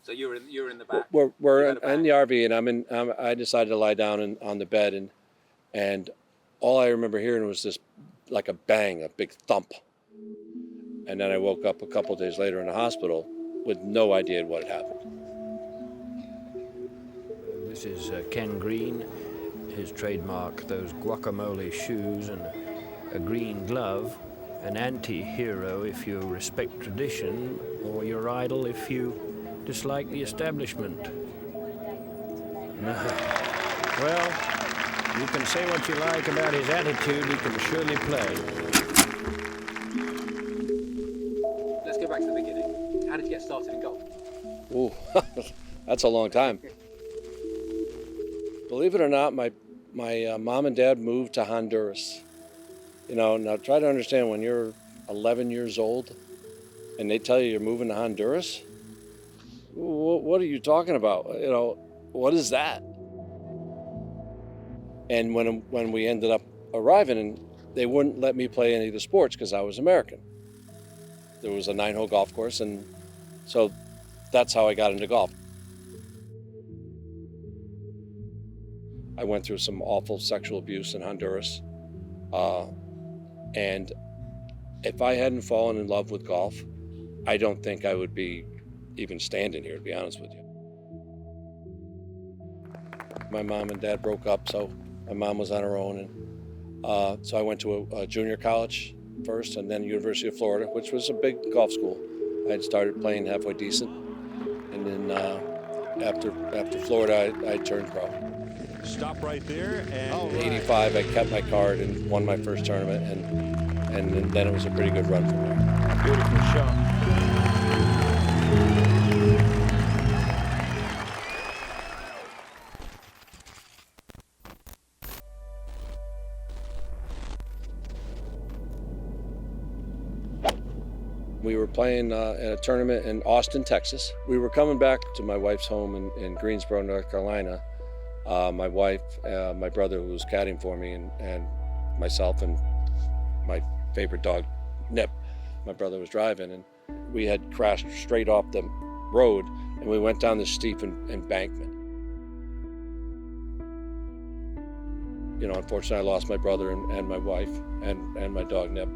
So you're in the back. We're in the RV, and I decided to lie down on the bed, and all I remember hearing was this, like a bang, a big thump. And then I woke up a couple days later in the hospital with no idea what had happened. This is Ken Green, his trademark, those guacamole shoes and a green glove, an anti-hero if you respect tradition, or your idol if you dislike the establishment. Well, you can say what you like about his attitude, he can surely play. Let's go back to the beginning. How did you get started in golf? Ooh, that's a long time. Believe it or not, my mom and dad moved to Honduras. You know, now try to understand, when you're 11 years old and they tell you you're moving to Honduras, what are you talking about? You know, what is that? And when we ended up arriving, and they wouldn't let me play any of the sports because I was American. There was a 9-hole golf course, and so that's how I got into golf. I went through some awful sexual abuse in Honduras. And if I hadn't fallen in love with golf, I don't think I would be even standing here, to be honest with you. My mom and dad broke up, so my mom was on her own. And so I went to a junior college first, and then University of Florida, which was a big golf school. I had started playing halfway decent. And then after Florida, I turned pro. Stop right there. And in '85, I kept my card and won my first tournament, and then it was a pretty good run from there. beautiful shot. We were playing at a tournament in Austin, Texas. We were coming back to my wife's home in Greensboro, North Carolina. My wife, my brother who was caddying for me, and myself and my favorite dog, Nip. My brother was driving, and we had crashed straight off the road, and we went down this steep embankment. You know, unfortunately, I lost my brother and my wife and my dog, Nip.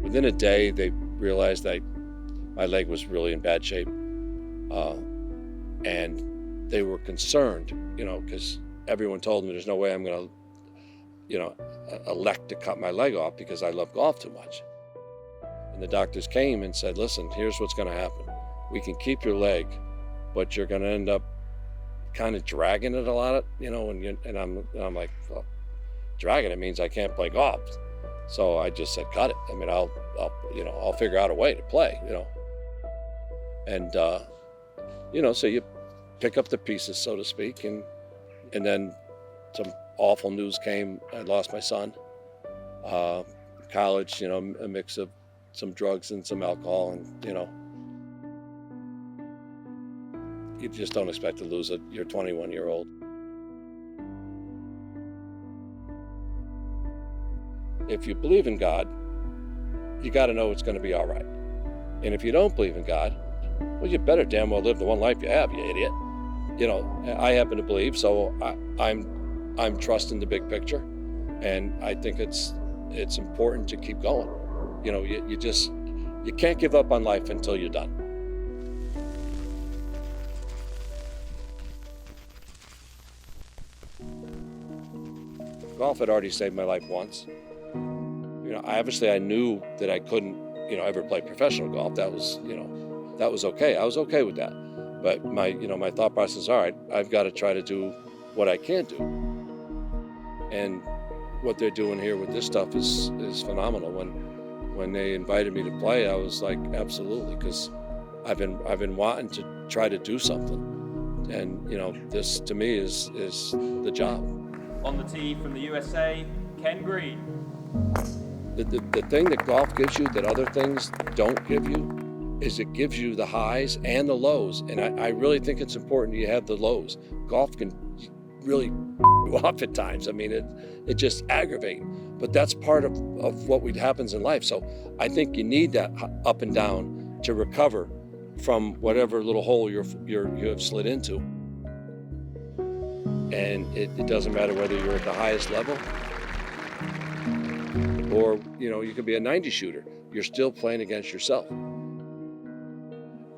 Within a day, they realized that my leg was really in bad shape. And they were concerned, you know, because everyone told me there's no way I'm going to, you know, elect to cut my leg off because I love golf too much. And the doctors came and said, listen, here's what's going to happen. We can keep your leg, but you're going to end up kind of dragging it a lot, you know, and I'm like, well, dragging it means I can't play golf. So I just said, cut it. I mean, I'll figure out a way to play, you know. And, you know, so you pick up the pieces, so to speak, and then some awful news came. I lost my son. College, you know, a mix of some drugs and some alcohol, and, you know, you just don't expect to lose your 21-year-old. If you believe in God, you got to know it's going to be all right. And if you don't believe in God, well, you better damn well live the one life you have, you idiot. You know, I happen to believe, so I'm trusting the big picture, and I think it's important to keep going. You know, you can't give up on life until you're done. Golf had already saved my life once. You know, I knew that I couldn't, you know, ever play professional golf. That was, you know, that was okay. I was okay with that. But my thought process, all right, I've got to try to do what I can do. And what they're doing here with this stuff is phenomenal. When they invited me to play, I was like, absolutely, because I've been wanting to try to do something. And, you know, this to me is the job. On the tee from the USA, Ken Green. The thing that golf gives you that other things don't give you is it gives you the highs and the lows. And I really think it's important you have the lows. Golf can really you off at times. I mean, it just aggravating. But that's part of what happens in life. So I think you need that up and down to recover from whatever little hole you have slid into. And it doesn't matter whether you're at the highest level or, you could be a 90 shooter. You're still playing against yourself.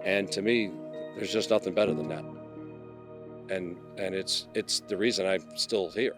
And to me, there's just nothing better than that. And it's the reason I'm still here.